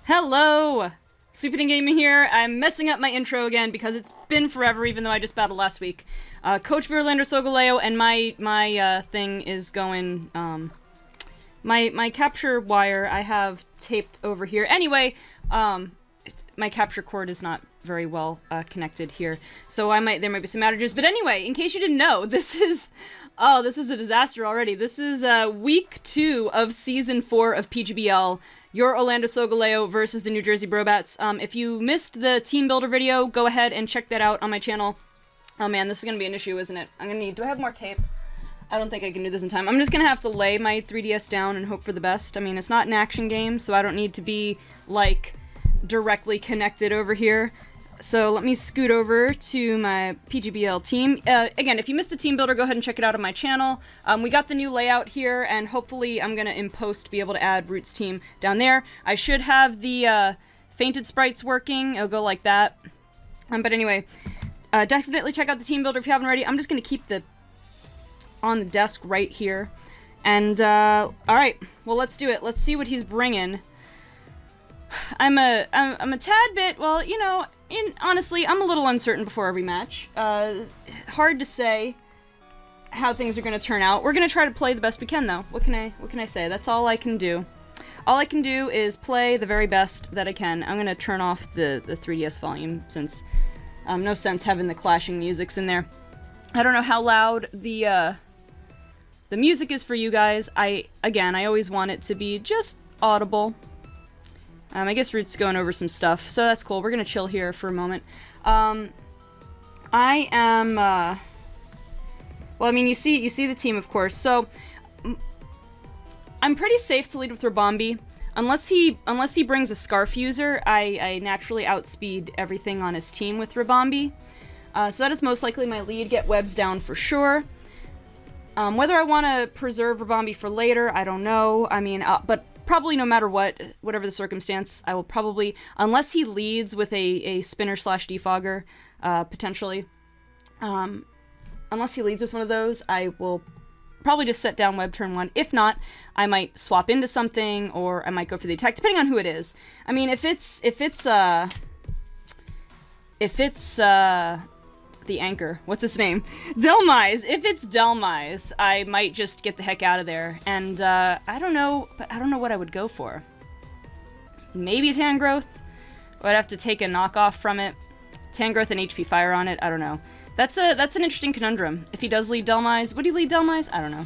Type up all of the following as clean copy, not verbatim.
Hello! SweetBananaGaming here. I'm messing up my intro again because it's been forever, even though I just battled last week. Coach Virlander Solgaleo, and my thing is going, my capture wire I have taped over here. Anyway, my capture cord is not very well connected here, so there might be some outages. But anyway, in case you didn't know, this is a disaster already. This is week 2 of season 4 of PGBL. Your Orlando Solgaleo versus the New Jersey Brobats. If you missed the team builder video, go ahead and check that out on my channel. Oh man, this is gonna be an issue, isn't it? I'm gonna need, do I have more tape? I don't think I can do this in time. I'm just gonna have to lay my 3DS down and hope for the best. I mean, it's not an action game, so I don't need to be, like, directly connected over here. So let me scoot over to my PGBL team. Again, if you missed the team builder, go ahead and check it out on my channel. We got the new layout here, and hopefully I'm gonna in post be able to add Root's team down there. I should have the fainted sprites working. It'll go like that. But anyway, definitely check out the team builder if you haven't already. I'm just gonna keep on the desk right here. And all right, well, let's do it. Let's see what he's bringing. I'm a tad bit, well, you know, honestly, I'm a little uncertain before every match. Hard to say how things are going to turn out. We're going to try to play the best we can, though. What can I say? That's all I can do. All I can do is play the very best that I can. I'm going to turn off the 3DS volume, since no sense having the clashing musics in there. I don't know how loud the music is for you guys. Again, I always want it to be just audible. I guess Root's going over some stuff, so that's cool. We're gonna chill here for a moment. I am, well, I mean, you see the team, of course, so I'm pretty safe to lead with Rabombi. Unless he brings a Scarf user, I naturally outspeed everything on his team with Rabombi. So that is most likely my lead. Get webs down for sure. Whether I want to preserve Rabombi for later, I don't know. I mean, but probably no matter whatever the circumstance, I will probably, unless he leads with a spinner / defogger, potentially, unless he leads with one of those, I will probably just set down web turn 1. If not, I might swap into something, or I might go for the attack, depending on who it is. I mean, if it's the anchor, what's his name? Delmise! If it's Delmise, I might just get the heck out of there. And, I don't know, but I don't know what I would go for. Maybe a Tangrowth? Or I'd have to take a knockoff from it. Tangrowth and HP Fire on it, I don't know. That's an interesting conundrum. If he does lead Delmise, would he lead Delmise? I don't know.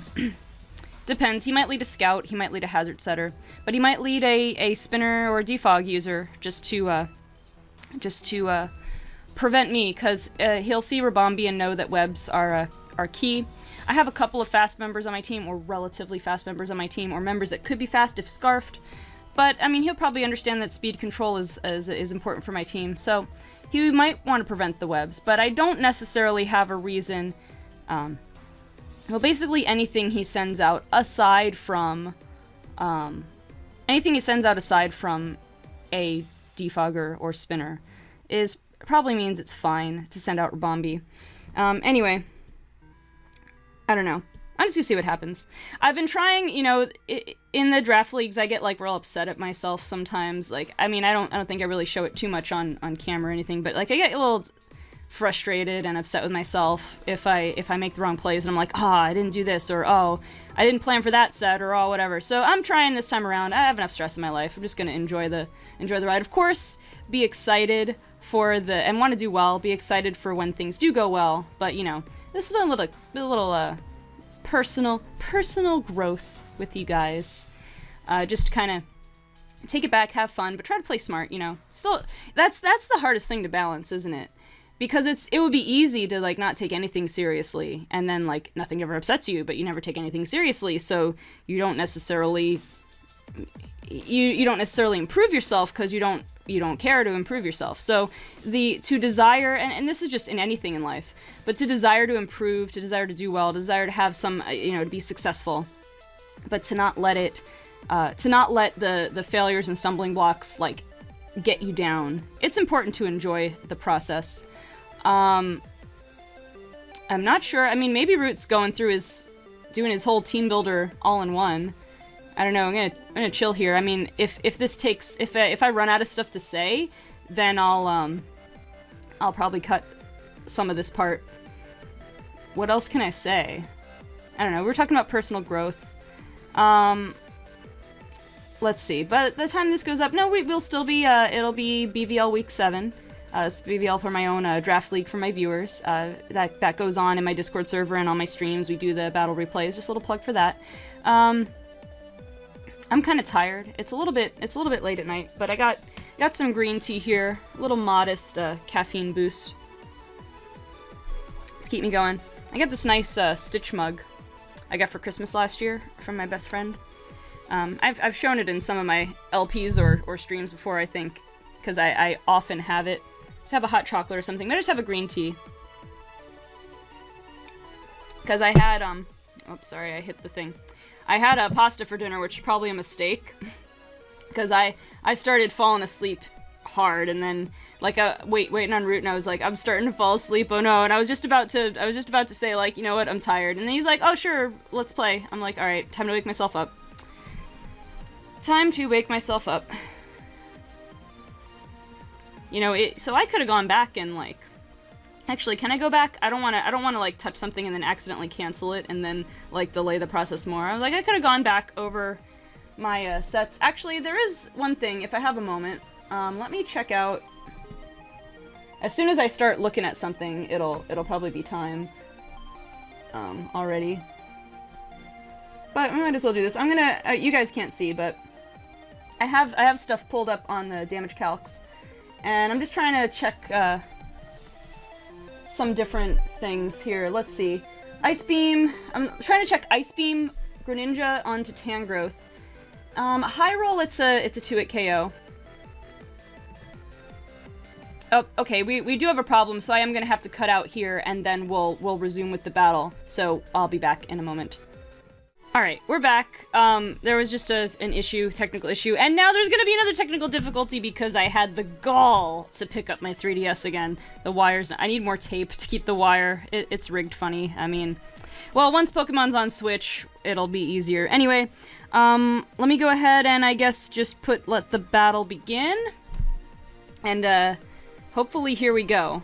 Depends. He might lead a Scout, he might lead a Hazard Setter, but he might lead a Spinner or a Defog user just to prevent me, because he'll see Rabombi and know that webs are key. I have a couple of fast members on my team, or relatively fast members on my team, or members that could be fast if scarfed. But I mean, he'll probably understand that speed control is important for my team, so he might want to prevent the webs. But I don't necessarily have a reason. Well, basically anything he sends out aside from a defogger or spinner probably means it's fine to send out Rabombi. Anyway, I don't know. I'm just gonna see what happens. I've been trying, you know, in the draft leagues, I get, like, real upset at myself sometimes. Like, I mean, I don't think I really show it too much on camera or anything, but, like, I get a little frustrated and upset with myself if I make the wrong plays, and I'm like, oh, I didn't do this, or oh, I didn't plan for that set, or oh, whatever. So I'm trying this time around. I have enough stress in my life. I'm just gonna enjoy the ride. Of course, be excited and want to do well, be excited for when things do go well, but, you know, this has been a little personal growth with you guys. Just kind of take it back, have fun, but try to play smart, you know. Still, that's the hardest thing to balance, isn't it? Because it would be easy to, like, not take anything seriously, and then, like, nothing ever upsets you, but you never take anything seriously, so you don't necessarily improve yourself, because you don't care to improve yourself. So to desire, and this is just in anything in life, but to desire to improve, to desire to do well, to desire to have some, you know, to be successful, but to not let the failures and stumbling blocks, like, get you down. It's important to enjoy the process. I'm not sure. I mean, maybe Root's going through doing his whole team builder all in one. I don't know. I'm gonna chill here. I mean, if this takes, if I run out of stuff to say, then I'll probably cut some of this part. What else can I say? I don't know. We're talking about personal growth. Let's see. By the time this goes up, no, we'll still be. It'll be BVL week 7. It's BVL for my own draft league for my viewers. That goes on in my Discord server and on my streams. We do the battle replays. Just a little plug for that. I'm kind of tired. It's a little bit late at night, but I got some green tea here. A little modest caffeine boost. Let's keep me going. I got this nice Stitch mug I got for Christmas last year from my best friend. I've shown it in some of my LPs or streams before, I think, because I often have it. To have a hot chocolate or something, but I just have a green tea. Because I had, oops, sorry, I hit the thing. I had a pasta for dinner, which is probably a mistake. Because I started falling asleep hard, and then, like, waiting en route, and I was like, I'm starting to fall asleep, oh no, and I was just about to say, like, you know what, I'm tired. And then he's like, oh sure, let's play. I'm like, alright, time to wake myself up. Time to wake myself up. You know, so I could have gone back and, like... Actually, can I go back? I don't want to, like, touch something and then accidentally cancel it and then, like, delay the process more. I was like, I could have gone back over my sets. Actually, there is one thing, if I have a moment. Let me check out... As soon as I start looking at something, it'll probably be time already. But I might as well do this. I'm gonna... you guys can't see, but... I have stuff pulled up on the damage calcs. And I'm just trying to check some different things here. Let's see. Ice Beam. I'm trying to check Ice Beam, Greninja onto Tangrowth. High Roll, it's a 2-hit KO. Oh, okay, we do have a problem, so I am going to have to cut out here, and then we'll resume with the battle. So I'll be back in a moment. Alright, we're back. There was just an technical issue, and now there's gonna be another technical difficulty because I had the gall to pick up my 3DS again. The wires, I need more tape to keep the wire. It's rigged funny. I mean, well, once Pokemon's on Switch, it'll be easier. Anyway, let me go ahead and I guess just let the battle begin. And, hopefully here we go.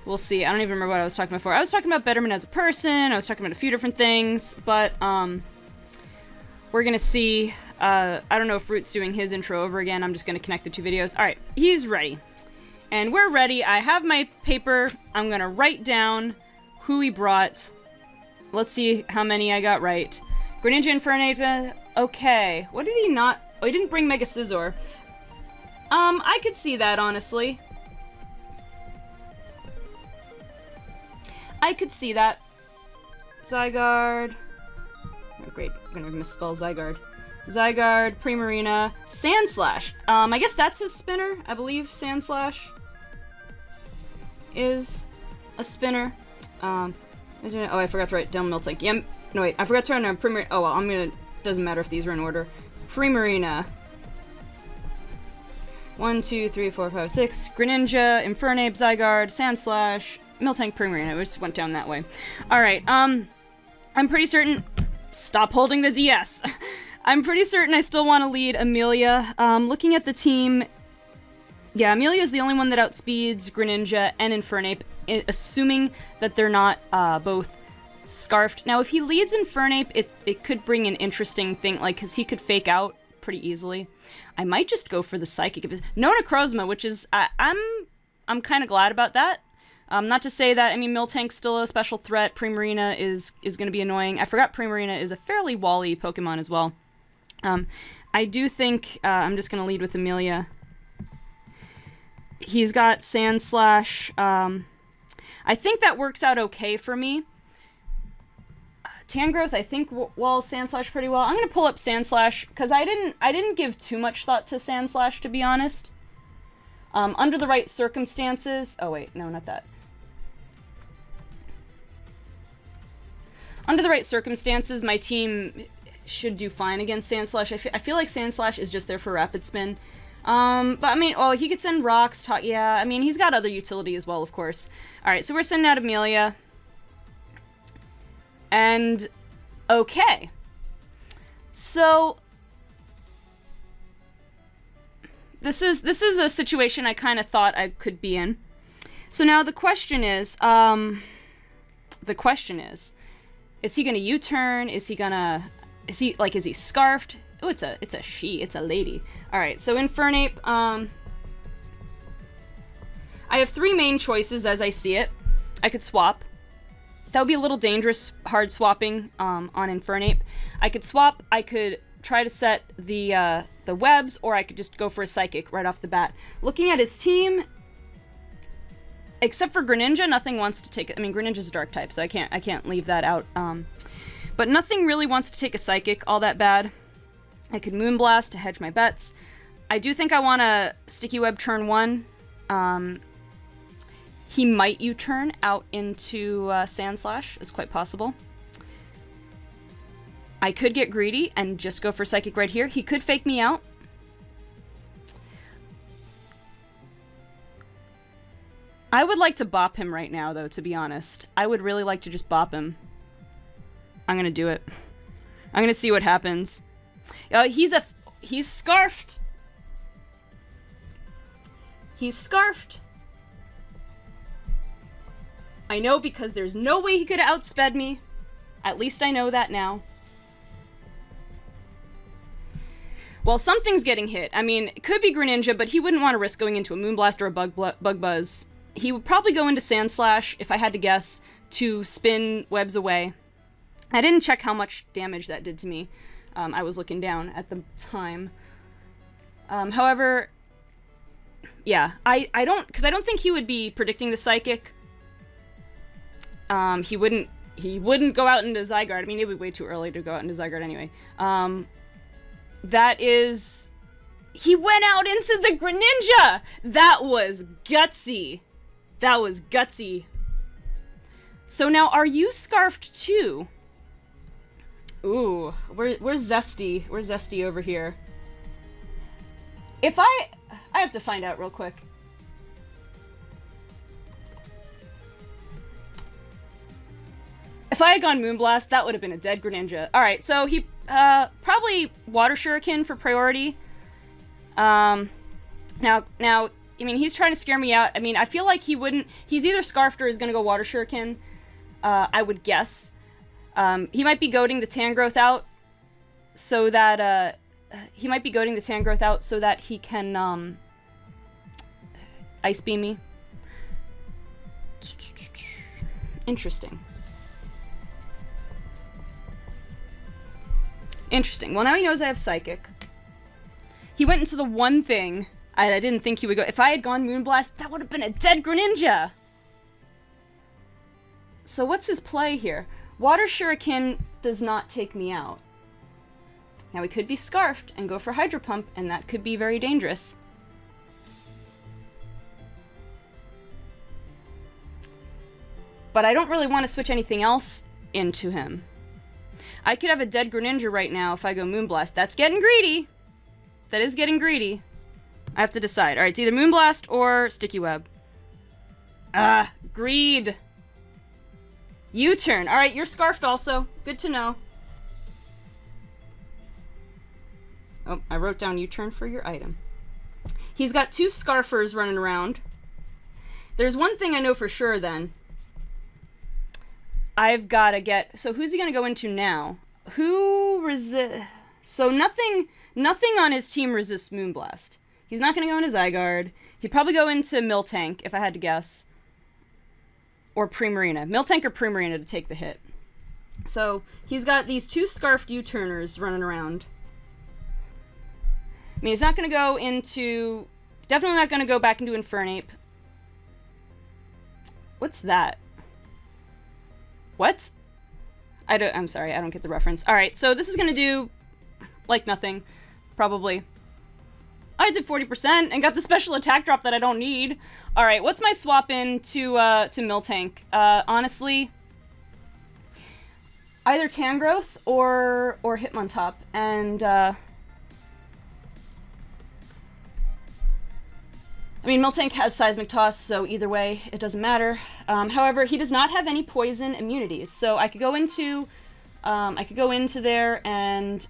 We'll see. I don't even remember what I was talking about before. I was talking about betterment as a person, I was talking about a few different things, but, we're gonna see. I don't know if Root's doing his intro over again. I'm just gonna connect the two videos. Alright, he's ready. And we're ready. I have my paper. I'm gonna write down who he brought. Let's see how many I got right. Greninja Infernape. Okay. What did he not... Oh, he didn't bring Mega Scizor. I could see that, honestly. I could see that. Zygarde. Oh, great, I'm gonna misspell Zygarde. Zygarde, Primarina, Sandslash. I guess that's his spinner. I believe Sandslash is a spinner. Oh, I forgot to write down Miltank. Yeah, no wait, I forgot to write down Primarina. Oh well, doesn't matter if these are in order. Primarina. 1, 2, 3, 4, 5, 6. Greninja, Infernape, Zygarde, Sandslash, Miltank, Primarina. We just went down that way. Alright, I'm pretty certain... Stop holding the DS! I'm pretty certain I still want to lead Amelia. Looking at the team... Yeah, Amelia's the only one that outspeeds Greninja and Infernape, assuming that they're not both scarfed. Now, if he leads Infernape, it could bring an interesting thing, like, because he could fake out pretty easily. I might just go for the Psychic. No Necrozma, which is... I'm kind of glad about that. Not to say that, I mean, Miltank's still a special threat. Primarina is going to be annoying. I forgot Primarina is a fairly wally Pokemon as well. I do think I'm just going to lead with Amelia. He's got Sandslash. I think that works out okay for me. Tangrowth, I think, well, Sandslash pretty well. I'm going to pull up Sandslash, because I didn't give too much thought to Sandslash, to be honest. Under the right circumstances... Oh, wait, no, not that. Under the right circumstances, my team should do fine against Sandslash. I feel like Sandslash is just there for Rapid Spin. But, I mean, oh, he could send Rocks, yeah, I mean, he's got other utility as well, of course. Alright, so we're sending out Amelia. And, okay. So, this is a situation I kind of thought I could be in. So now the question is he gonna U-turn? Is he scarfed? Oh, it's a she, it's a lady. All right, so Infernape, I have 3 main choices as I see it. I could swap. That would be a little dangerous, hard swapping on Infernape. I could swap, I could try to set the webs, or I could just go for a Psychic right off the bat. Looking at his team, except for Greninja, nothing wants to take it. I mean, Greninja's a dark type, so I can't leave that out. But nothing really wants to take a Psychic all that bad. I could Moonblast to hedge my bets. I do think I want a Sticky Web turn 1. He might U-turn out into Sandslash. It's quite possible. I could get greedy and just go for Psychic right here. He could fake me out. I would like to bop him right now, though, to be honest. I would really like to just bop him. I'm gonna do it. I'm gonna see what happens. He's scarfed. He's scarfed. I know, because there's no way he could have outsped me. At least I know that now. Well, something's getting hit. I mean, it could be Greninja, but he wouldn't want to risk going into a Moonblast or a Bug Buzz. He would probably go into Sandslash, if I had to guess, to spin webs away. I didn't check how much damage that did to me. I was looking down at the time. However, yeah, I don't think he would be predicting the Psychic. He wouldn't go out into Zygarde. I mean, it would be way too early to go out into Zygarde anyway. He went out into the Greninja! That was gutsy. That was gutsy. So now, are you scarfed too? Ooh, where's Zesty? Where's Zesty over here? I have to find out real quick. If I had gone Moonblast, that would have been a dead Greninja. Alright, so he, probably Water Shuriken for priority. Now, I mean, he's trying to scare me out. I mean, I feel like he wouldn't, he's either Scarfed or is gonna go Water Shuriken, I would guess. He might be goading the Tangrowth out so that, he can, Ice Beam me. Interesting. Interesting. Well, now he knows I have Psychic. He went into the one thing I didn't think he would go. If I had gone Moonblast, that would have been a dead Greninja! So what's his play here? Water Shuriken does not take me out. Now he could be Scarfed and go for Hydro Pump, and that could be very dangerous. But I don't really want to switch anything else into him. I could have a dead Greninja right now if I go Moonblast. That's getting greedy. That is getting greedy. I have to decide. Alright, it's either Moonblast or Sticky Web. Greed. U-turn. Alright, you're Scarfed also. Good to know. Oh, I wrote down U-turn for your item. He's got 2 Scarfers running around. There's one thing I know for sure then. I've got to get... So who's he going to go into now? So nothing on his team resists Moonblast. He's not going to go into Zygarde. He'd probably go into Miltank, if I had to guess. Or Primarina. Miltank or Primarina to take the hit. So he's got these 2 Scarfed U-turners running around. I mean, he's not going to go into... Definitely not going to go back into Infernape. What's that? What? I'm sorry, I don't get the reference. Alright, so this is gonna do, like, nothing. Probably. I did 40% and got the special attack drop that I don't need. Alright, what's my swap in to Miltank? Honestly, either Tangrowth or Hitmontop, and, I mean, Miltank has Seismic Toss, so either way, it doesn't matter. However, he does not have any poison immunities, so I could go into there and...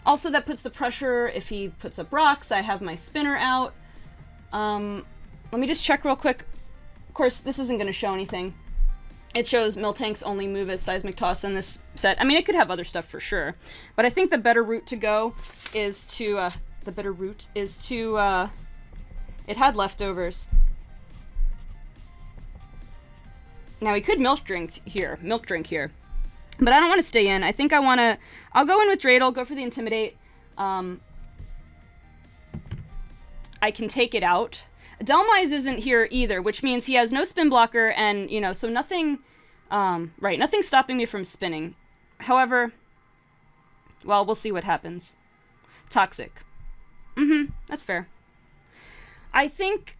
Also, that puts the pressure if he puts up rocks. I have my spinner out. Let me just check real quick. Of course, this isn't going to show anything. It shows Miltank's only move is Seismic Toss in this set. I mean, it could have other stuff for sure. But I think the better route to go is to... it had leftovers. Now, he could milk drink here. But I don't want to stay in. I think I want to... I'll go in with Dreidel, go for the Intimidate. I can take it out. Delmise isn't here either, which means he has no spin blocker, and, you know, so nothing... right, nothing's stopping me from spinning. However, well, we'll see what happens. Toxic. That's fair. I think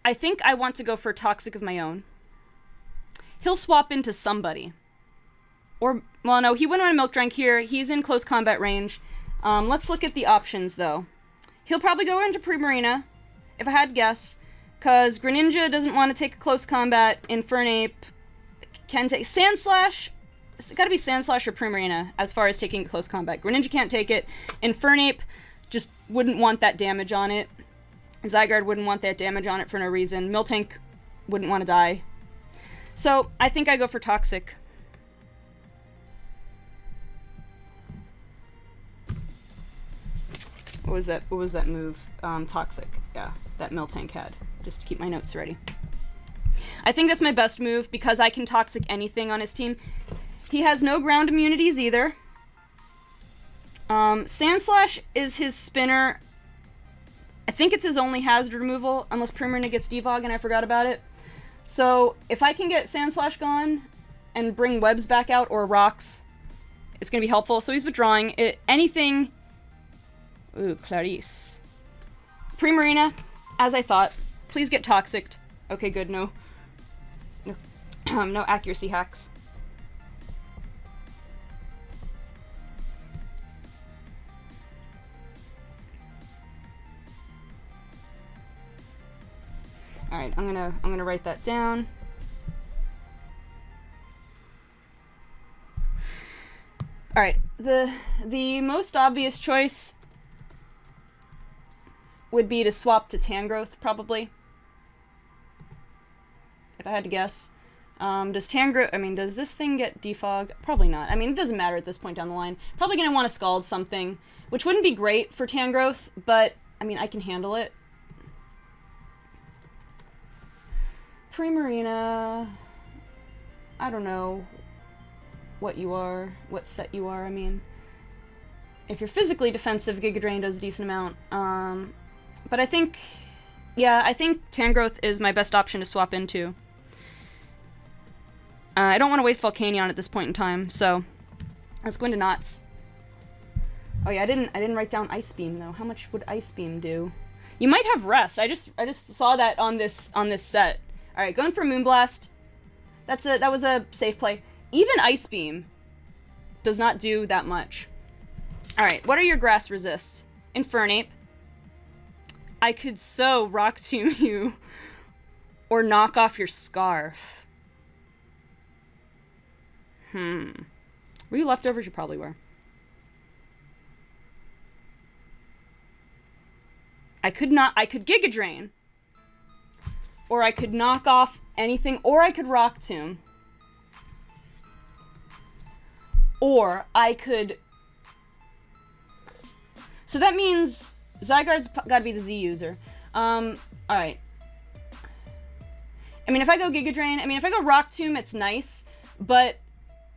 I want to go for Toxic of my own. He'll swap into somebody. Or, well, no, he wouldn't want to Milk Drink here. He's in close combat range. Let's look at the options, though. He'll probably go into Primarina, if I had to guess, because Greninja doesn't want to take a close combat. Infernape can take... Sandslash? It's got to be Sandslash or Primarina, as far as taking close combat. Greninja can't take it. Infernape just wouldn't want that damage on it. Zygarde wouldn't want that damage on it for no reason. Miltank wouldn't want to die. So, I think I go for Toxic. What was that move? Toxic. Yeah, that Miltank had. Just to keep my notes ready. I think that's my best move because I can Toxic anything on his team. He has no ground immunities either. Sandslash is his spinner. I think it's his only hazard removal, unless Primarina gets Devog and I forgot about it. So, if I can get Sandslash gone and bring webs back out or rocks, it's going to be helpful. So he's withdrawing. Anything... Ooh, Clarice. Primarina, as I thought. Please get Toxic. Okay, good. No accuracy hacks. All right, I'm gonna write that down. All right, the most obvious choice would be to swap to Tangrowth, probably. If I had to guess. Does Tangrowth... I mean, does this thing get defog? Probably not. I mean, it doesn't matter at this point down the line. Probably going to want to Scald something, which wouldn't be great for Tangrowth, but, I mean, I can handle it. Primarina... I don't know what you are, what set you are, I mean. If you're physically defensive, Giga Drain does a decent amount. But I think... Yeah, I think Tangrowth is my best option to swap into. I don't want to waste Volcanion at this point in time, so let's go into Knots. Oh yeah, I didn't write down Ice Beam though. How much would Ice Beam do? You might have Rest. I just saw that on this set. All right, going for Moonblast. That was a safe play. Even Ice Beam does not do that much. All right, what are your grass resists? Infernape. I could so Rock Tomb you or knock off your Scarf. Were you leftovers? You probably were. I could Giga Drain. Or I could knock off anything, or I could Rock Tomb. Or I could... So that means Zygarde's gotta be the Z user. Alright. I mean, if I go Giga Drain, if I go Rock Tomb, it's nice, but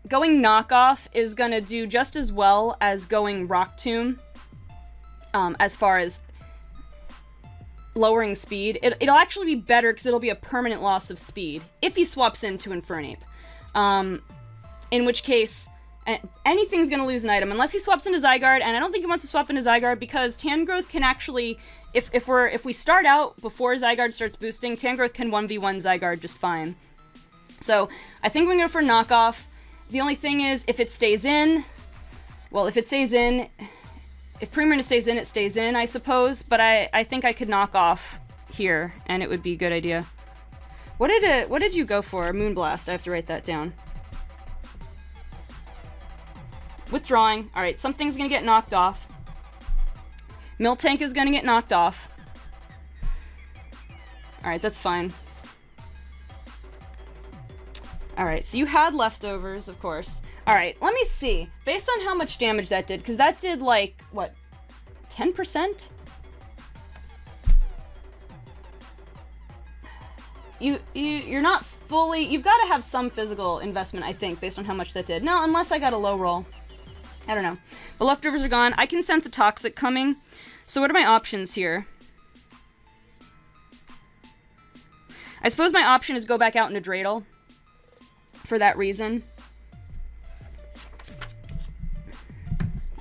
going Knockoff is gonna do just as well as going Rock Tomb, as far as lowering speed. It'll actually be better because it'll be a permanent loss of speed if he swaps into Infernape. In which case, anything's gonna lose an item unless he swaps into Zygarde, and I don't think he wants to swap into Zygarde because Tangrowth can actually, if we start out before Zygarde starts boosting, Tangrowth can 1v1 Zygarde just fine. So I think we're gonna go for Knockoff. The only thing is, if it stays in, well, if Primarina stays in, it stays in, I suppose, but I think I could knock off here, and it would be a good idea. What did you go for? Moonblast, I have to write that down. Withdrawing. Alright, something's gonna get knocked off. Miltank is gonna get knocked off. Alright, that's fine. Alright, so you had leftovers, of course. Alright, let me see. Based on how much damage that did, because that did, like, what, 10%? You're not fully... You've got to have some physical investment, I think, based on how much that did. No, unless I got a low roll. I don't know. The leftovers are gone. I can sense a toxic coming. So what are my options here? I suppose my option is go back out into Dreidel. For that reason.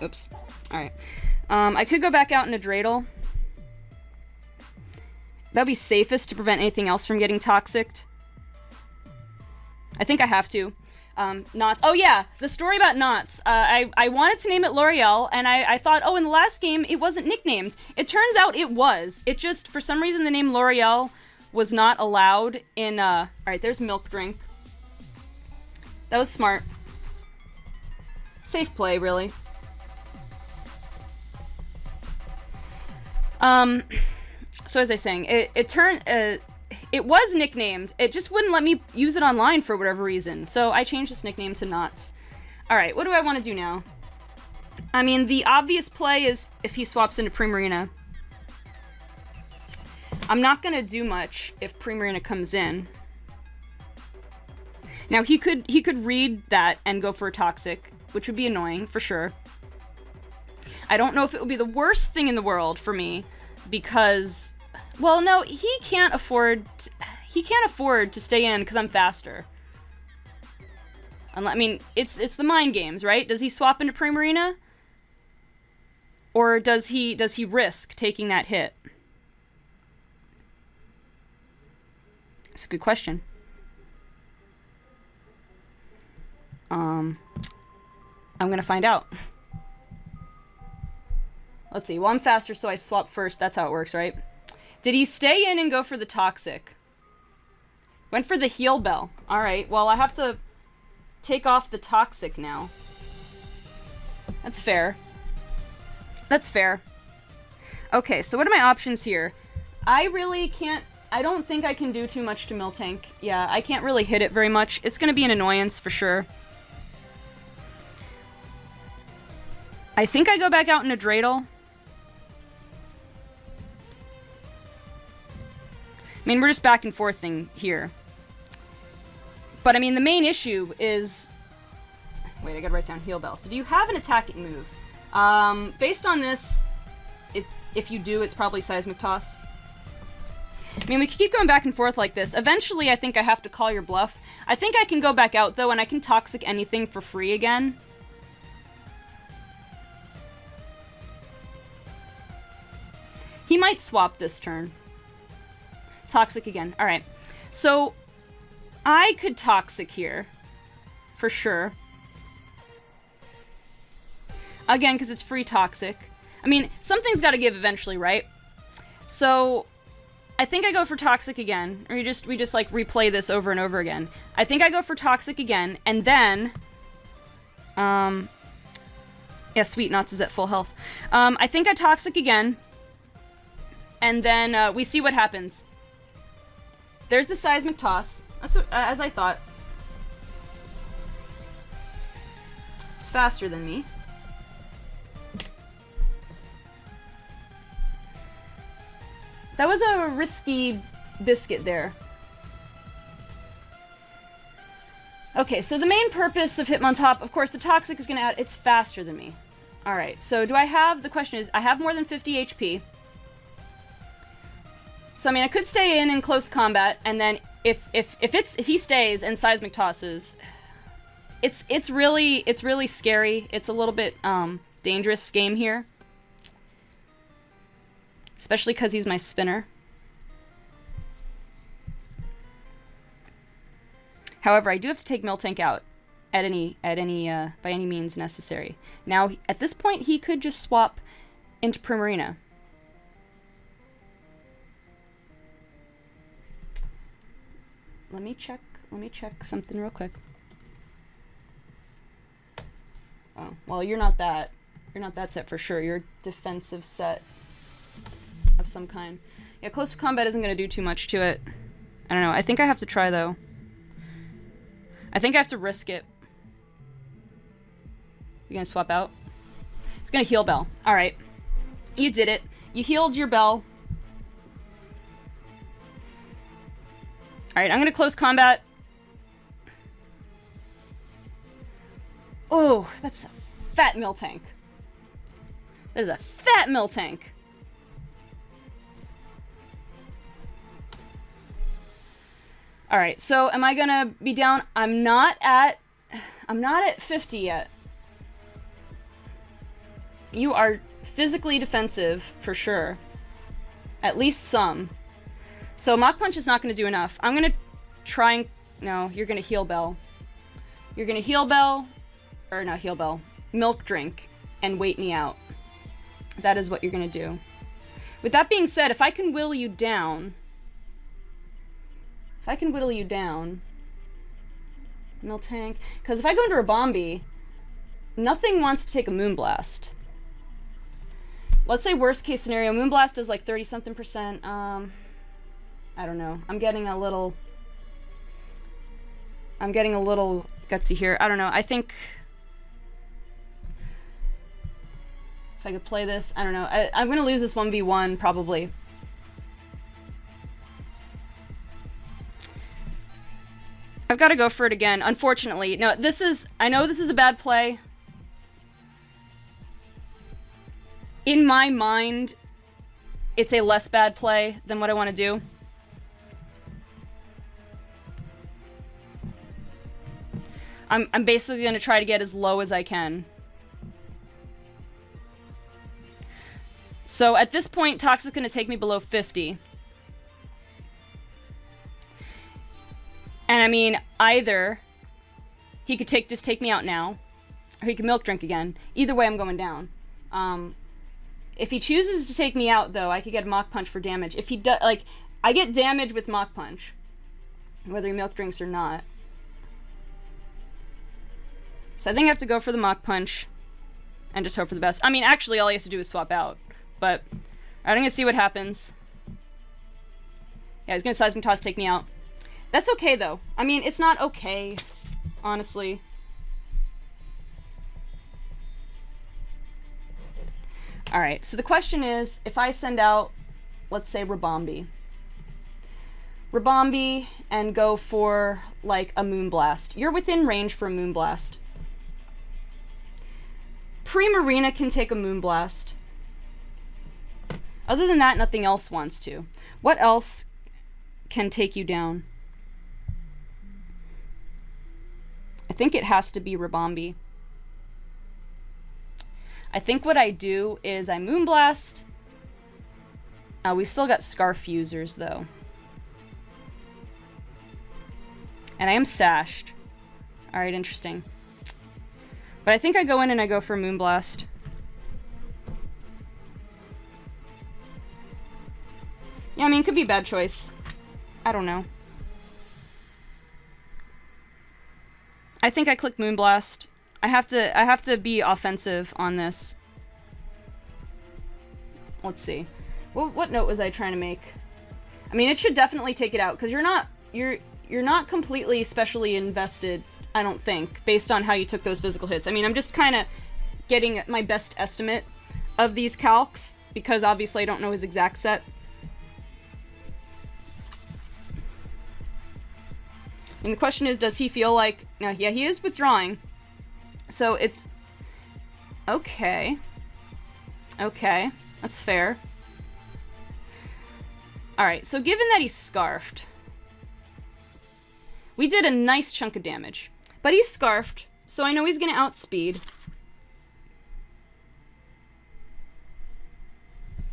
Oops. Alright. I could go back out into Dreidel. That'd be safest to prevent anything else from getting toxicked. I think I have to. Knots. Oh yeah, the story about Knots. I wanted to name it L'Oreal, and I thought, oh, in the last game, it wasn't nicknamed. It turns out it was. It just, for some reason, the name L'Oreal was not allowed in, Alright, there's milk drink. That was smart. Safe play, really. So as I was saying, it was nicknamed. It just wouldn't let me use it online for whatever reason. So I changed this nickname to Knots. Alright, what do I want to do now? I mean, the obvious play is if he swaps into Primarina. I'm not gonna do much if Primarina comes in. Now, he could read that and go for a Toxic, which would be annoying, for sure. I don't know if it would be the worst thing in the world for me, because... Well, no, he can't afford to stay in, because I'm faster. I mean, it's the mind games, right? Does he swap into Primarina? Or does he risk taking that hit? It's a good question. I'm gonna find out. Let's see. Well, I'm faster, so I swap first. That's how it works, right? Did he stay in and go for the Toxic? Went for the Heal Bell. Alright, well, I have to take off the Toxic now. That's fair. That's fair. Okay, so what are my options here? I really can't... I don't think I can do too much to Miltank. Yeah, I can't really hit it very much. It's gonna be an annoyance, for sure. I think I go back out into Dreidel. I mean, we're just back and forthing here. But, I mean, the main issue is... Wait, I gotta write down Heal Bell. So, do you have an attacking move? Based on this, if you do, it's probably Seismic Toss. I mean, we could keep going back and forth like this. Eventually, I think I have to call your bluff. I think I can go back out, though, and I can Toxic anything for free again. He might swap this turn. Toxic again. Alright. So, I could Toxic here. For sure. Again, because it's free Toxic. I mean, something's got to give eventually, right? So, I think I go for Toxic again. Or we just like, replay this over and over again. I think I go for Toxic again, and then... Yeah, Sweet Knots is at full health. I think I Toxic again. And then we see what happens. There's the Seismic Toss, as I thought. It's faster than me. That was a risky biscuit there. Okay, so the main purpose of Hitmontop, of course, the Toxic is going to add... It's faster than me. Alright, so do I have... The question is, I have more than 50 HP. So, I mean, I could stay in close combat, and then if he stays and Seismic tosses, it's really scary. It's a little bit dangerous game here, especially because he's my spinner. However, I do have to take Miltank out by any means necessary. Now, at this point, he could just swap into Primarina. Let me check something real quick. Oh, well, you're not that set for sure. You're a defensive set of some kind. Yeah, close combat isn't going to do too much to it. I don't know. I think I have to try, though. I think I have to risk it. You gonna swap out? It's gonna heal Bell. Alright. You did it. You healed your Bell. Alright, I'm gonna close combat. Oh, that's a fat Miltank. That is a fat Miltank. Alright, so am I gonna be down? I'm not at 50 yet. You are physically defensive, for sure. At least some. So Mach Punch is not gonna do enough. I'm gonna try and... No, you're gonna heal Bell. You're gonna heal Bell, or not heal Bell, Milk Drink, and wait me out. That is what you're gonna do. With that being said, if I can whittle you down... Miltank... Because if I go into a Bombi, nothing wants to take a Moonblast. Let's say worst case scenario, Moonblast does like 30-something%. I don't know. I'm getting a little gutsy here. I don't know. I think if I could play this, I don't know. I'm gonna lose this 1v1 probably. I've got to go for it again. Unfortunately, no. I know this is a bad play. In my mind, it's a less bad play than what I want to do. I'm basically going to try to get as low as I can. So at this point, Toxic's going to take me below 50. And I mean, either he could just take me out now, or he could Milk Drink again. Either way, I'm going down. If he chooses to take me out, though, I could get a Mach Punch for damage. If he does, like, I get damage with Mach Punch, whether he Milk Drinks or not. So I think I have to go for the Mach Punch and just hope for the best. I mean, actually, all he has to do is swap out. But, alright, I'm gonna see what happens. Yeah, he's gonna Seismic Toss, take me out. That's okay, though. I mean, it's not okay, honestly. Alright, so the question is, if I send out, let's say, Rabombi, and go for, like, a Moonblast. You're within range for a Moonblast. Primarina can take a Moonblast. Other than that, nothing else wants to. What else can take you down? I think it has to be Rabombi. I think what I do is I Moonblast. We've still got Scarf users, though. And I am sashed. Alright, interesting. But I think I go in and I go for Moonblast. Yeah, I mean, it could be a bad choice. I don't know. I think I click Moonblast. I have to be offensive on this. Let's see. What note was I trying to make? I mean, it should definitely take it out, because you're not completely specially invested, I don't think, based on how you took those physical hits. I mean, I'm just kind of getting my best estimate of these calcs, because obviously I don't know his exact set. And the question is, does he feel like... Now, yeah, he is withdrawing. So it's... Okay. Okay. That's fair. Alright, so given that he's Scarfed... We did a nice chunk of damage. But he's Scarfed, so I know he's gonna outspeed.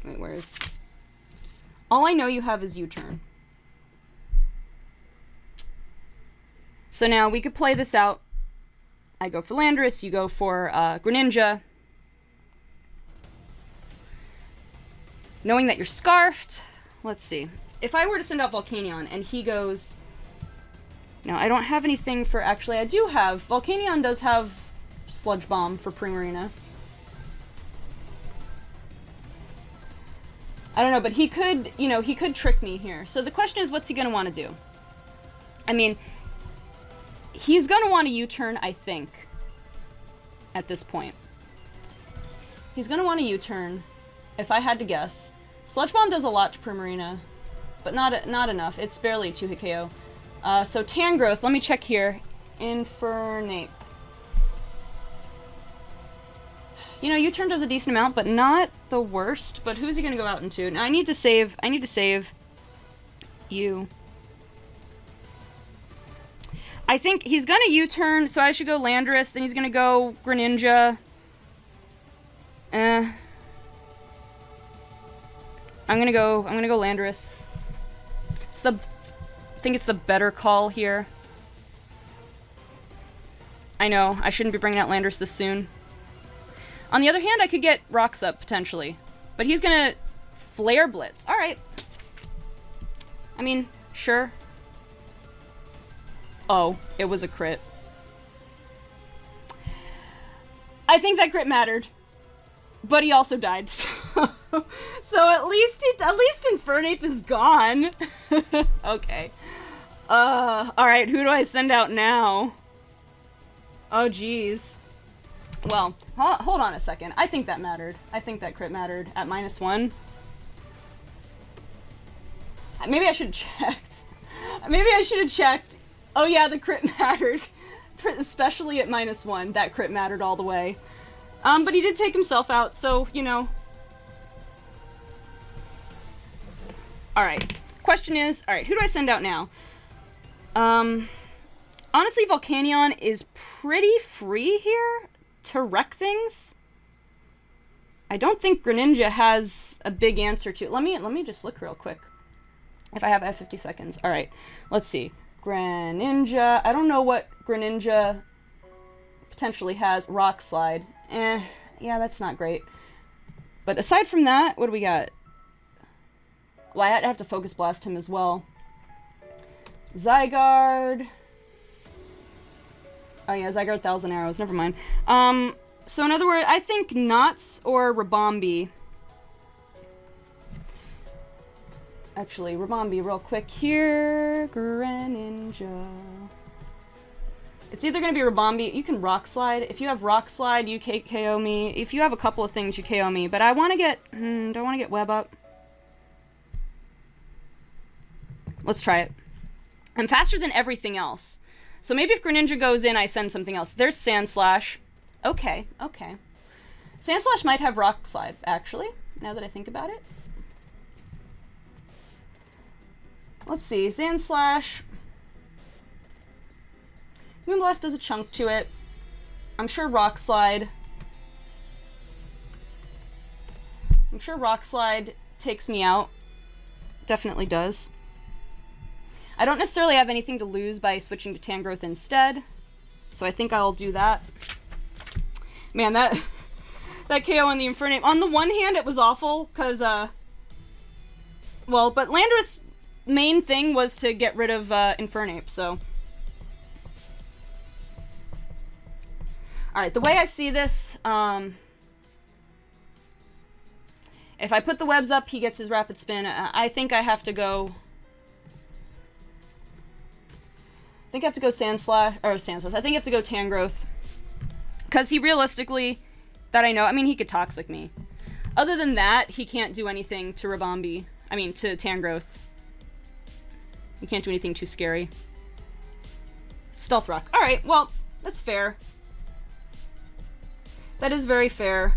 Wait, where is... All I know you have is U-turn. So now we could play this out. I go for Landorus, you go for Greninja. Knowing that you're Scarfed, let's see. If I were to send out Volcanion and he goes... No, I don't have anything for... Actually, I do have... Volcanion does have Sludge Bomb for Primarina. I don't know, but he could, you know, he could trick me here. So the question is, what's he going to want to do? I mean, he's going to want a U-turn, I think, at this point. He's going to want a U-turn, if I had to guess. Sludge Bomb does a lot to Primarina, but not enough. It's barely a 2-hit KO. So Tangrowth, let me check here. Infernape. You know, U-turn does a decent amount, but not the worst. But who's he gonna go out into? Now I need to save you. I think he's gonna U-turn, so I should go Landorus, then he's gonna go Greninja. I'm gonna go Landorus. I think it's the better call here. I know, I shouldn't be bringing out Landorus this soon. On the other hand, I could get Rocks up, potentially. But he's gonna Flare Blitz. Alright. I mean, sure. Oh, it was a crit. I think that crit mattered. But he also died. So at least Infernape is gone. Okay. Alright, who do I send out now? Oh, jeez. Well, hold on a second. I think that mattered. I think that crit mattered at -1. Maybe I should have checked. Maybe I should have checked. Oh yeah, the crit mattered. Especially at -1. That crit mattered all the way. But he did take himself out, so, you know. Alright. Question is, alright, who do I send out now? Honestly, Volcanion is pretty free here to wreck things. I don't think Greninja has a big answer to it. Let me just look real quick. If I have 50 seconds. Alright, let's see. Greninja. I don't know what Greninja potentially has. Rock Slide. Yeah, that's not great. But aside from that, what do we got? Well, I have to Focus Blast him as well. Zygarde. Oh yeah, Zygarde 1,000 Arrows. Never mind. So in other words, I think Knots or Ribombee. Actually, Ribombee real quick here. Greninja. It's either going to be Ribombee. You can Rock Slide. If you have Rock Slide, you KO me. If you have a couple of things, you KO me. But I want to get... don't want to get Web Up. Let's try it. I'm faster than everything else. So maybe if Greninja goes in, I send something else. There's Sandslash. Okay, okay. Sandslash might have Rock Slide, actually, now that I think about it. Let's see. Sandslash... Moonblast does a chunk to it. I'm sure Rock Slide takes me out. Definitely does. I don't necessarily have anything to lose by switching to Tangrowth instead, so I think I'll do that. Man, that KO on the Infernape. On the one hand, it was awful, because, well, but Landorus' main thing was to get rid of Infernape, so... Alright, the way I see this, if I put the webs up, he gets his Rapid Spin. I think I have to go... I think I have to go Sandslash. I think I have to go Tangrowth. Because he realistically, that I know, I mean, he could Toxic me. Other than that, he can't do anything to Ribombee. I mean, to Tangrowth. He can't do anything too scary. Stealth Rock. Alright, well, that's fair. That is very fair.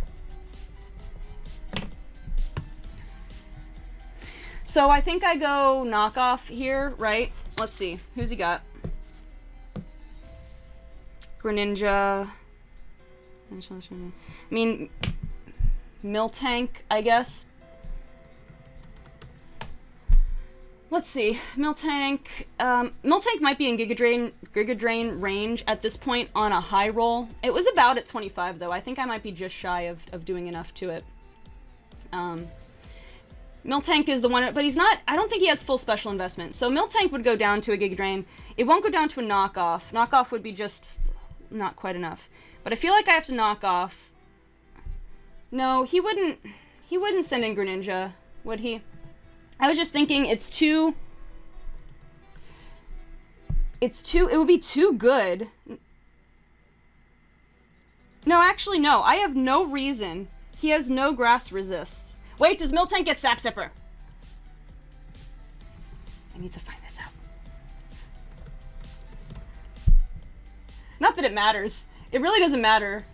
So I think I go Knockoff here, right? Let's see. Who's he got? Greninja. I mean, Miltank, I guess. Let's see. Miltank might be in Giga Drain range at this point on a high roll. It was about at 25, though. I think I might be just shy of doing enough to it. Miltank is the one, but he's not... I don't think he has full special investment. So Miltank would go down to a Giga Drain. It won't go down to a Knockoff. Knockoff would be just not quite enough. But I feel like I have to knock off... No, he wouldn't send in Greninja, would he? I was just thinking it would be too good. No, actually, no. I have no reason. He has no grass resists. Wait, does Miltank get Sap Sipper? I need to find this out. Not that it matters. It really doesn't matter.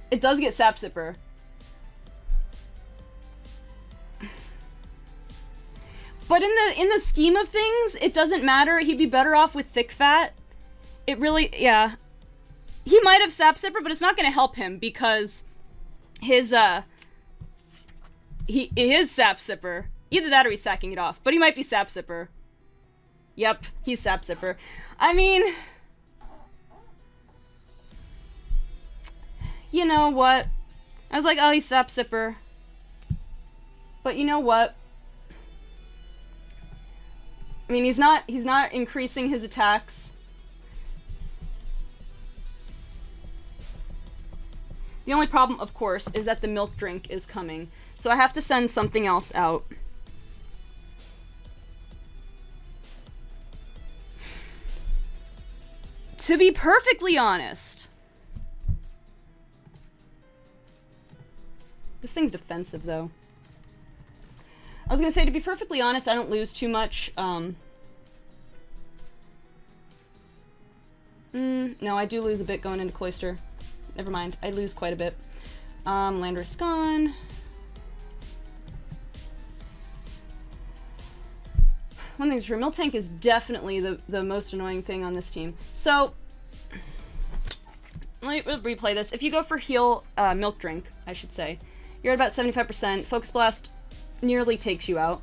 It does get Sap Sipper. But in the scheme of things, it doesn't matter. He'd be better off with Thick Fat. It really, yeah. He might have Sap Sipper, but it's not going to help him because his, he is Sap Sipper. Either that or he's sacking it off, but he might be Sap Sipper. Yep, he's Sap Sipper. I mean, you know what? I was like, oh, he's Sap Sipper. But you know what? I mean, he's not increasing his attacks. The only problem, of course, is that the milk drink is coming. So I have to send something else out. To be perfectly honest... This thing's defensive, though. I was gonna say, to be perfectly honest, I don't lose too much. No, I do lose a bit going into Cloister. Never mind, I lose quite a bit. Landorus gone. One thing's true, Miltank is definitely the most annoying thing on this team. So, let me replay this. If you go for heal milk drink, I should say, you're at about 75%. Focus Blast nearly takes you out.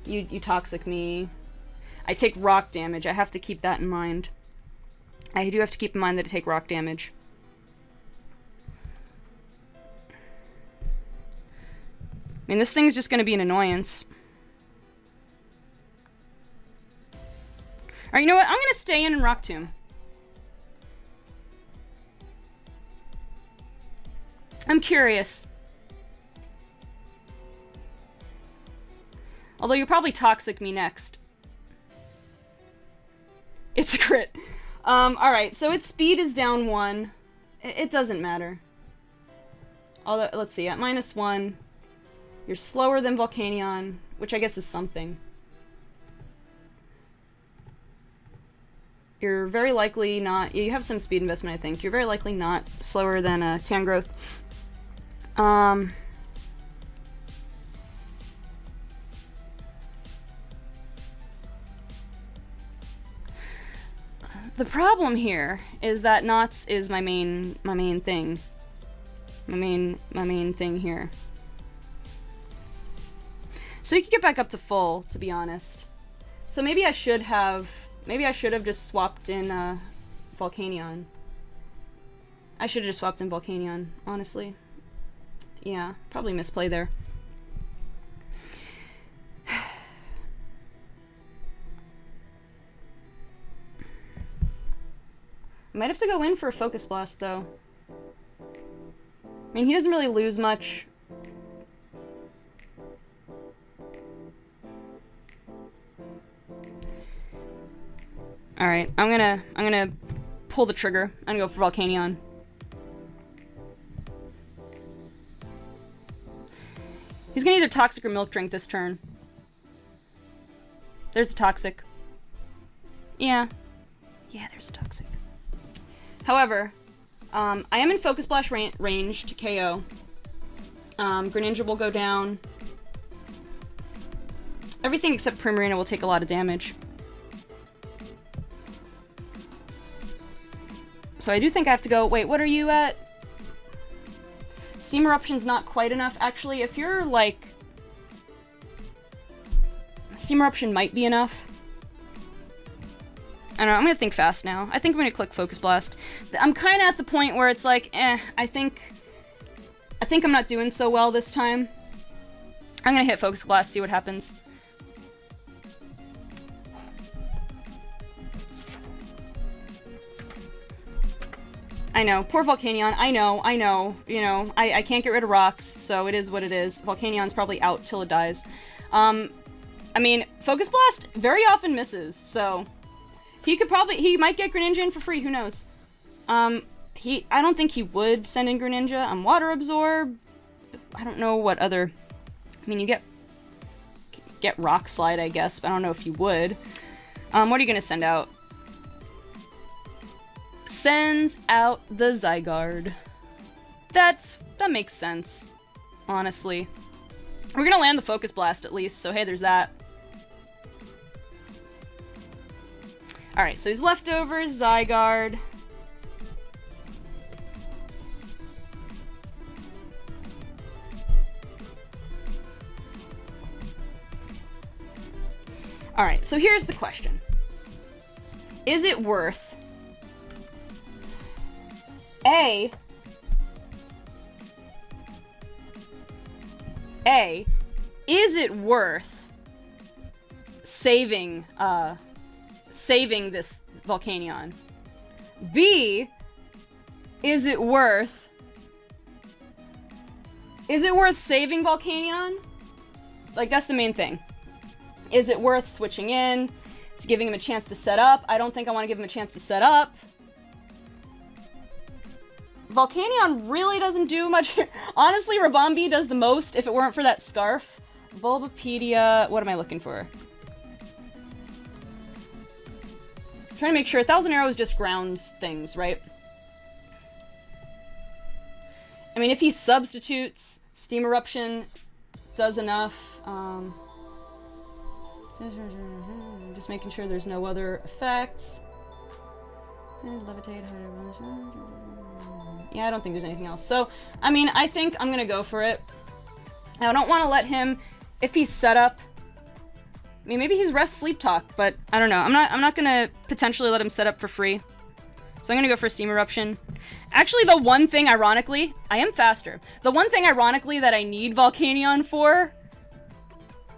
You toxic me. I take rock damage. I have to keep that in mind. I do have to keep in mind that I take rock damage. I mean, this thing is just going to be an annoyance. Alright, you know what? I'm going to stay in Rock Tomb. I'm curious. Although you'll probably toxic me next. It's a crit. Alright, so its speed is down 1. It doesn't matter. Although, let's see, at -1, you're slower than Volcanion, which I guess is something. You're very likely not... You have some speed investment, I think. You're very likely not slower than Tangrowth. The problem here is that Knots is my main thing. My main thing here. So you can get back up to full, to be honest. So maybe I should have just swapped in Volcanion. I should have just swapped in Volcanion, honestly. Yeah, probably misplay there. I might have to go in for a Focus Blast, though. I mean, he doesn't really lose much. Alright, I'm gonna pull the trigger. I'm gonna go for Volcanion. He's gonna either Toxic or Milk Drink this turn. There's a Toxic. Yeah. Yeah, there's a Toxic. However, I am in Focus Blast range to KO. Greninja will go down. Everything except Primarina will take a lot of damage. So I do think I have to go... Wait, what are you at? Steam Eruption's not quite enough. Actually, if you're, like... Steam Eruption might be enough. I don't know, I'm gonna think fast now. I think I'm gonna click Focus Blast. I'm kinda at the point where it's like, I think I'm not doing so well this time. I'm gonna hit Focus Blast, see what happens. I know. Poor Volcanion. I know. You know, I can't get rid of rocks, so it is what it is. Volcanion's probably out till it dies. I mean, Focus Blast very often misses, so he might get Greninja in for free, who knows. I don't think he would send in Greninja. Water Absorb. I don't know what other, I mean, you get Rock Slide, I guess, but I don't know if you would. What are you gonna send out? Sends out the Zygarde. That makes sense, honestly. We're gonna land the Focus Blast at least, so hey, there's that. Alright, so he's leftovers, Zygarde. Alright, so here's the question. Is it worth is it worth saving this Volcanion? B, is it worth saving Volcanion? Like, that's the main thing. Is it worth switching in to giving him a chance to set up? I don't think I want to give him a chance to set up. Volcanion really doesn't do much. Honestly, Rabombi does the most if it weren't for that scarf. Bulbapedia, what am I looking for? I'm trying to make sure 1,000 Arrows just grounds things, right? I mean, if he substitutes, Steam Eruption does enough. Just making sure there's no other effects. Levitate. Yeah, I don't think there's anything else. So, I mean, I think I'm gonna go for it. I don't want to let him, if he's set up. I mean, maybe he's rest sleep talk, but I don't know. I'm not gonna potentially let him set up for free. So I'm gonna go for Steam Eruption. Actually, the one thing, ironically, I am faster. The one thing, ironically, that I need Volcanion for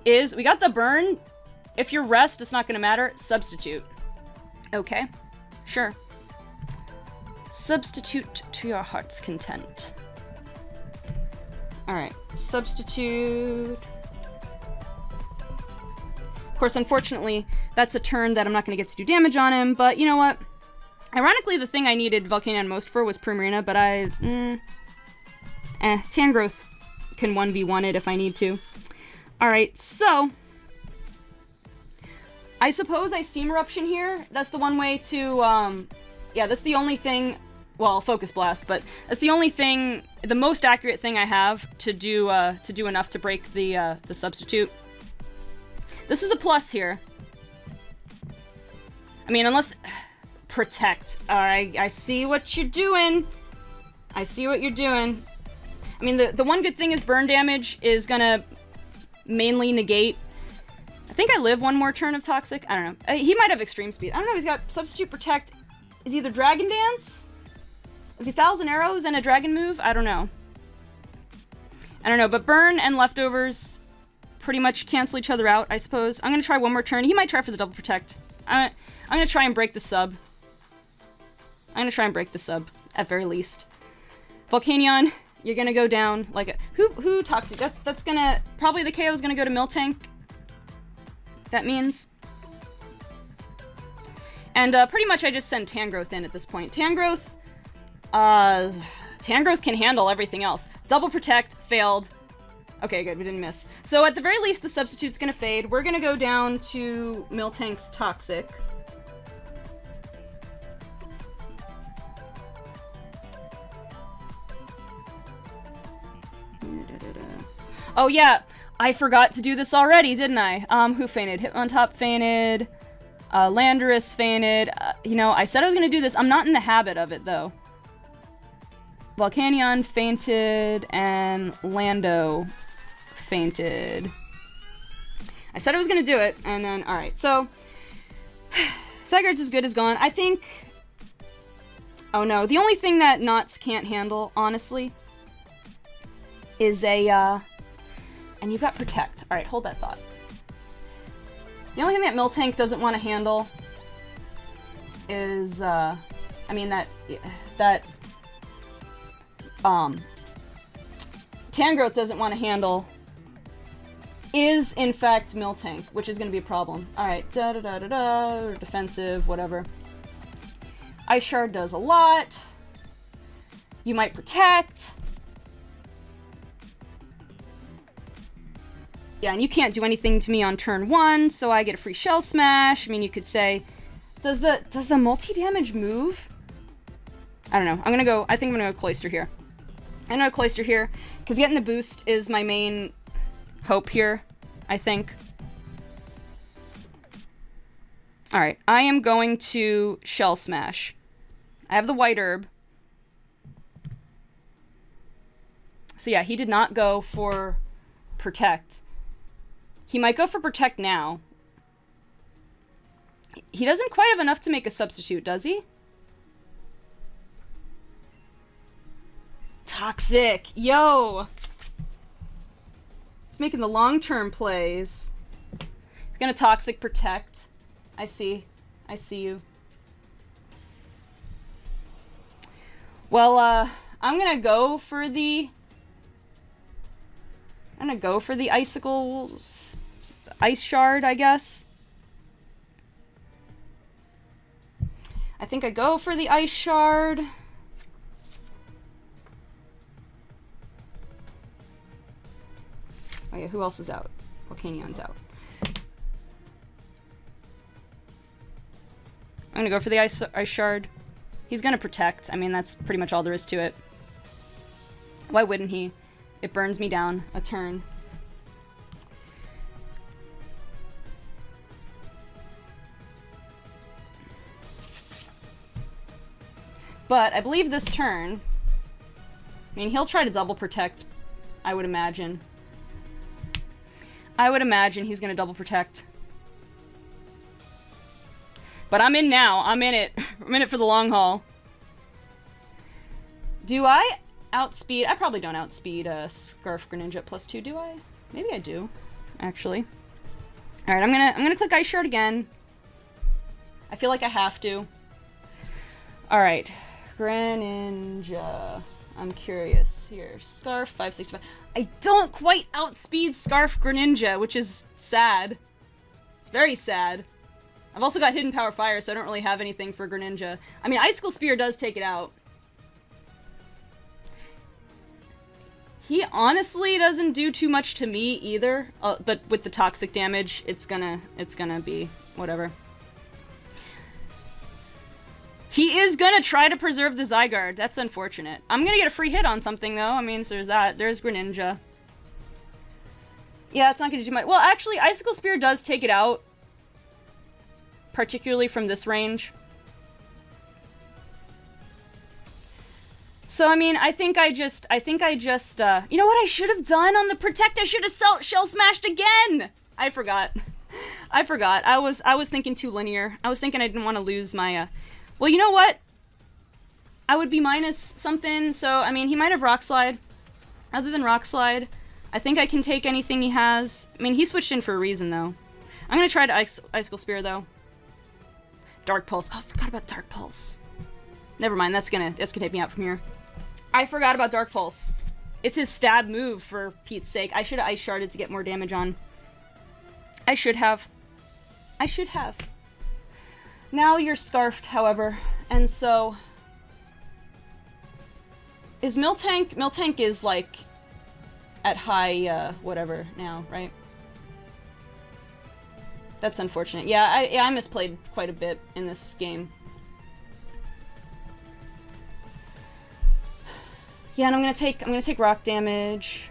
is we got the burn. If you're rest, it's not gonna matter. Substitute. Okay, sure. Substitute to your heart's content. Alright, substitute. Of course, unfortunately, that's a turn that I'm not going to get to do damage on him, but you know what? Ironically, the thing I needed Volcanion most for was Primarina, but Tangrowth can 1v1 it if I need to. Alright, so I suppose I Steam Eruption here. That's the one way to, yeah, that's the only thing, well, Focus Blast, but that's the only thing, the most accurate thing I have to do enough to break the substitute. This is a plus here. I mean, unless, protect. Alright, I see what you're doing. I see what you're doing. I mean, the one good thing is burn damage is gonna mainly negate. I think I live one more turn of Toxic. I don't know. He might have Extreme Speed. I don't know. He's got Substitute, Protect. Is he either Dragon Dance? Is he 1,000 Arrows and a Dragon move? I don't know. I don't know, but Burn and Leftovers pretty much cancel each other out, I suppose. I'm going to try one more turn. He might try for the Double Protect. I'm going to try and break the sub. I'm going to try and break the sub, at very least. Volcanion, you're going to go down like a... Who Toxic? That's going to... Probably the KO is going to go to Miltank. That means. And pretty much I just send Tangrowth in at this point. Tangrowth can handle everything else. Double Protect, failed. Okay, good, we didn't miss. So at the very least, the substitute's gonna fade. We're gonna go down to Miltank's Toxic. Oh yeah, I forgot to do this already, didn't I? Who fainted? Hitmontop fainted. Landorus fainted. You know, I said I was gonna do this. I'm not in the habit of it, though. Volcanion fainted, and Lando fainted. I said I was gonna do it, and then, alright, so... Zygarde's as good as gone. I think... Oh no, the only thing that Knots can't handle, honestly, is a, and you've got Protect. Alright, hold that thought. The only thing that Miltank doesn't want to handle is, I mean, that Tangrowth doesn't want to handle is, in fact, Miltank, which is going to be a problem. Alright, da-da-da-da-da, defensive, whatever. Ice Shard does a lot. You might protect. Yeah, and you can't do anything to me on turn 1, so I get a free Shell Smash. I mean, you could say, does the multi-damage move? I don't know. I think I'm gonna go Cloyster here. I'm gonna go Cloyster here, because getting the boost is my main hope here, I think. Alright, I am going to Shell Smash. I have the White Herb. So yeah, he did not go for Protect. He might go for Protect now. He doesn't quite have enough to make a substitute, does he? Toxic! Yo! He's making the long-term plays. He's gonna Toxic Protect. I see. I see you. Well, I'm gonna go for the... Icicle... Ice Shard, I guess. I think I go for the Ice Shard. Oh yeah, who else is out? Volcanion's out. I'm gonna go for the Ice Shard. He's gonna Protect. I mean, that's pretty much all there is to it. Why wouldn't he? It burns me down a turn. But I believe this turn... I mean, he'll try to double Protect, I would imagine. I would imagine he's gonna double Protect. But I'm in now. I'm in it. I'm in it for the long haul. Do I outspeed? I probably don't outspeed Scarf Greninja at +2, do I? Maybe I do, actually. All right, I'm gonna click Ice Shard again. I feel like I have to. All right, Greninja. I'm curious here. Scarf 565. I don't quite outspeed Scarf Greninja, which is sad. It's very sad. I've also got Hidden Power Fire, so I don't really have anything for Greninja. I mean, Icicle Spear does take it out. He honestly doesn't do too much to me either, but with the toxic damage, it's gonna be whatever. He is gonna try to preserve the Zygarde. That's unfortunate. I'm gonna get a free hit on something though. I mean, so there's that. There's Greninja. Yeah, it's not gonna do much. Well, actually, Icicle Spear does take it out, particularly from this range. So, I mean, I think I just, you know what I should have done on the Protect? I should have Shell Smashed again! I forgot. I forgot. I was thinking too linear. I was thinking I didn't want to lose my, well, you know what? I would be minus something, so, I mean, he might have Rock Slide. Other than Rock Slide, I think I can take anything he has. I mean, he switched in for a reason, though. I'm gonna try to Icicle Spear, though. Dark Pulse. Oh, I forgot about Dark Pulse. Never mind, that's gonna take me out from here. I forgot about Dark Pulse. It's his stab move, for Pete's sake. I should have Ice Sharded to get more damage on. I should have. I should have. Now you're Scarfed, however, and so... Is Miltank... Miltank is, like, at high, whatever now, right? That's unfortunate. Yeah, I misplayed quite a bit in this game. Yeah, and I'm gonna take rock damage.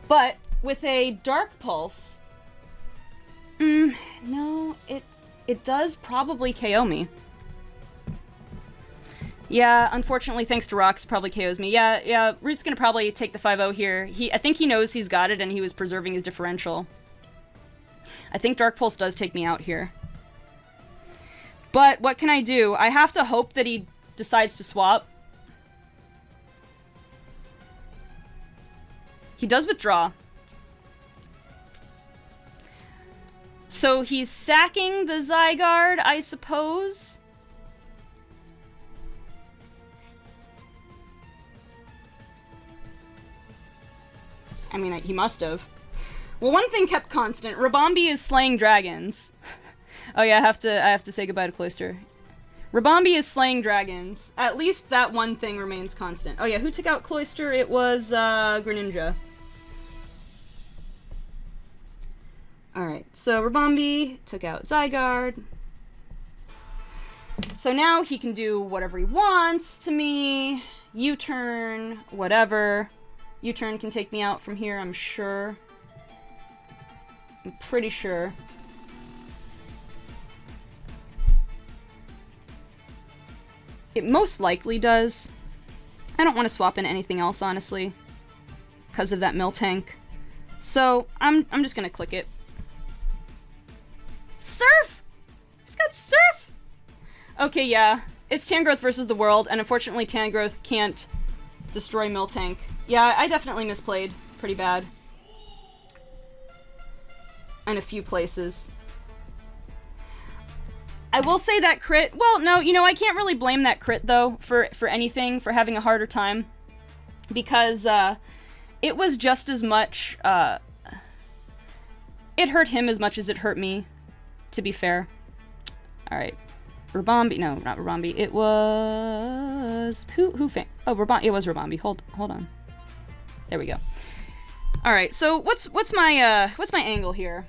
But with a Dark Pulse, no, it does probably KO me. Yeah, unfortunately, thanks to rocks, probably KOs me. Yeah, Root's gonna probably take the 5-0 here. I think he knows he's got it, and he was preserving his differential. I think Dark Pulse does take me out here. But what can I do? I have to hope that he decides to swap. He does withdraw. So he's sacking the Zygarde, I suppose? I mean, he must have. Well, one thing kept constant. Rabombi is slaying dragons. Oh yeah, I have to say goodbye to Cloyster. Rabombi is slaying dragons. At least that one thing remains constant. Oh yeah, who took out Cloyster? It was, Greninja. Alright, so Rabombi took out Zygarde. So now he can do whatever he wants to me. U-turn, whatever. U-turn can take me out from here, I'm sure. I'm pretty sure. It most likely does. I don't want to swap in anything else, honestly, because of that Miltank. So I'm just gonna click it. Surf! He's got Surf! Okay, yeah. It's Tangrowth versus the world, and unfortunately Tangrowth can't destroy Miltank. Yeah, I definitely misplayed pretty bad. In a few places. I will say that crit, well, no, you know, I can't really blame that crit, though, for anything, for having a harder time. Because, it was just as much, it hurt him as much as it hurt me, to be fair. Alright. Rabombi, no, not Rabombi, it was... Oh, Rabombi, it was Rabombi, hold on. There we go. Alright, so what's my angle here?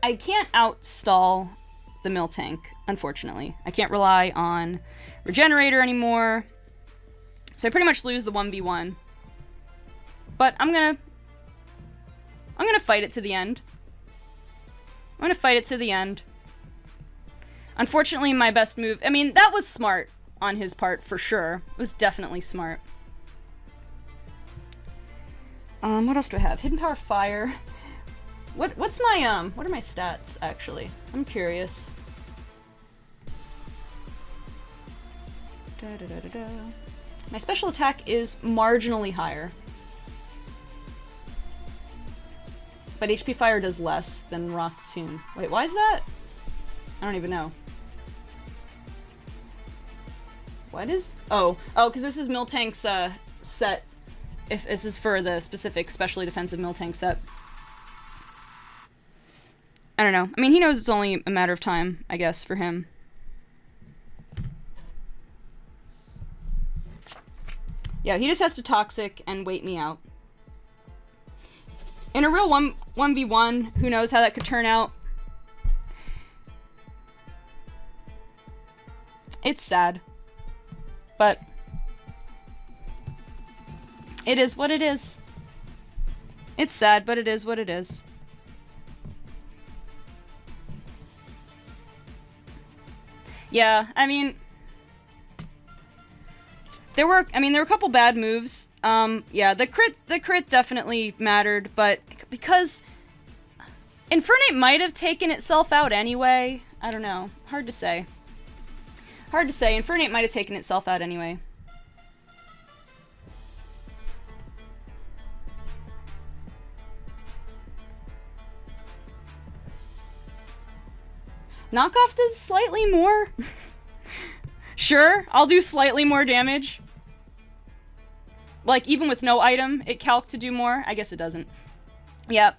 I can't outstall the Miltank, unfortunately. I can't rely on Regenerator anymore. So I pretty much lose the 1v1. But I'm gonna fight it to the end. I'm gonna fight it to the end. Unfortunately, my best move... I mean, that was smart on his part, for sure. It was definitely smart. What else do I have? Hidden Power Fire. What's my, what are my stats, actually? I'm curious. My special attack is marginally higher. But HP Fire does less than Rock Tomb. Wait, why is that? I don't even know. What is... Oh, because this is Miltank's, set. If this is for the specific specially defensive Miltank set. I don't know. I mean, he knows it's only a matter of time, I guess, for him. Yeah, he just has to Toxic and wait me out. In a real 1v1, who knows how that could turn out. It's sad. But... it is what it is. It's sad, but it is what it is. Yeah, I mean... There were a couple bad moves. Yeah, the crit definitely mattered, but because Infernape might have taken itself out anyway. I don't know. Hard to say. Hard to say. Infernape might have taken itself out anyway. Knockoff does slightly more. Sure, I'll do slightly more damage. Like, even with no item, it calc to do more. I guess it doesn't. Yep.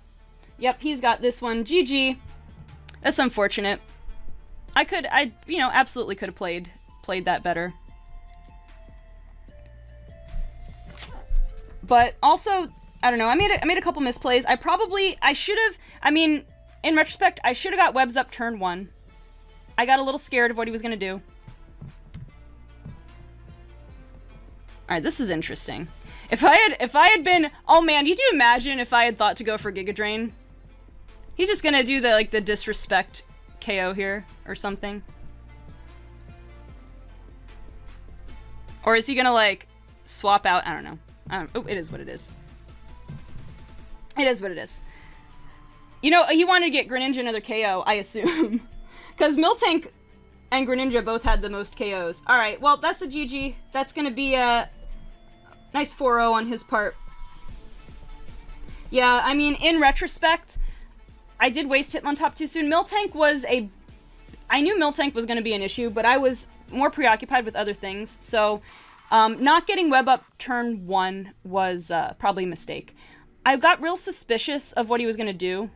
Yep, he's got this one. GG. That's unfortunate. I absolutely could have played that better. But also, I don't know, I made a couple misplays. I should have, in retrospect, I should have got webs up turn 1. I got a little scared of what he was gonna do. Alright, this is interesting. If I had been, oh man, you do imagine if I had thought to go for Giga Drain? He's just gonna do the disrespect KO here, or something. Or is he gonna, like, swap out? I don't know. Oh, it is what it is. It is what it is. You know, he wanted to get Greninja another KO, I assume. Because Miltank and Greninja both had the most KOs. Alright, well, that's a GG. That's gonna be a nice 4-0 on his part. Yeah, I mean, in retrospect, I did waste Hitmontop too soon. Miltank was I knew Miltank was going to be an issue, but I was more preoccupied with other things. So not getting web up turn 1 was probably a mistake. I got real suspicious of what he was going to do.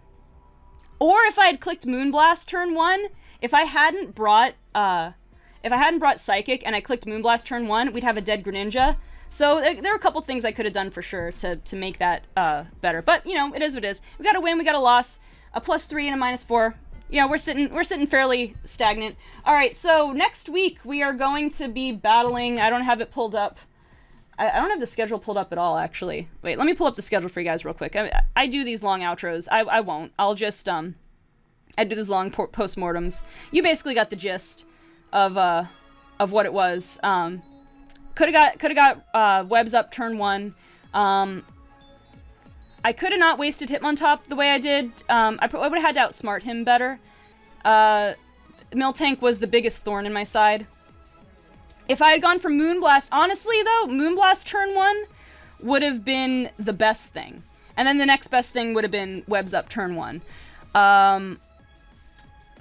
Or if I had clicked Moonblast turn 1, if I hadn't brought Psychic and I clicked Moonblast turn 1, we'd have a dead Greninja. So there are a couple things I could have done for sure to make that better. But, you know, it is what it is. We got a win, we got a loss, a +3 and a -4. Yeah, we're sitting fairly stagnant. All right, so next week we are going to be battling. I don't have it pulled up. I don't have the schedule pulled up at all, actually. Wait, let me pull up the schedule for you guys real quick. I do these long outros. I won't. I'll just I do these long postmortems. You basically got the gist of what it was. Could have got webs up turn 1. I could have not wasted Hitmontop the way I did. I would have had to outsmart him better. Miltank was the biggest thorn in my side. If I had gone for Moonblast, honestly though, Moonblast turn 1 would have been the best thing. And then the next best thing would have been webs up turn 1.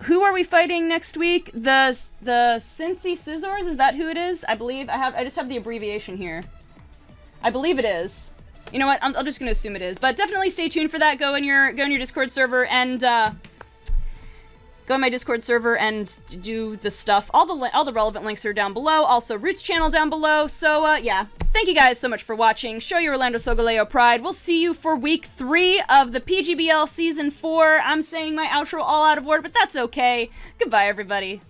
Who are we fighting next week? The Cincy Scissors, is that who it is? I believe I just have the abbreviation here. I believe it is. You know what? I'm just gonna assume it is. But definitely stay tuned for that. Go in your Discord server and go in my Discord server and do the stuff. All the relevant links are down below. Also, Root's channel down below. So yeah, thank you guys so much for watching. Show your Orlando Solgaleo pride. We'll see you for week 3 of the PGBL season 4. I'm saying my outro all out of order, but that's okay. Goodbye, everybody.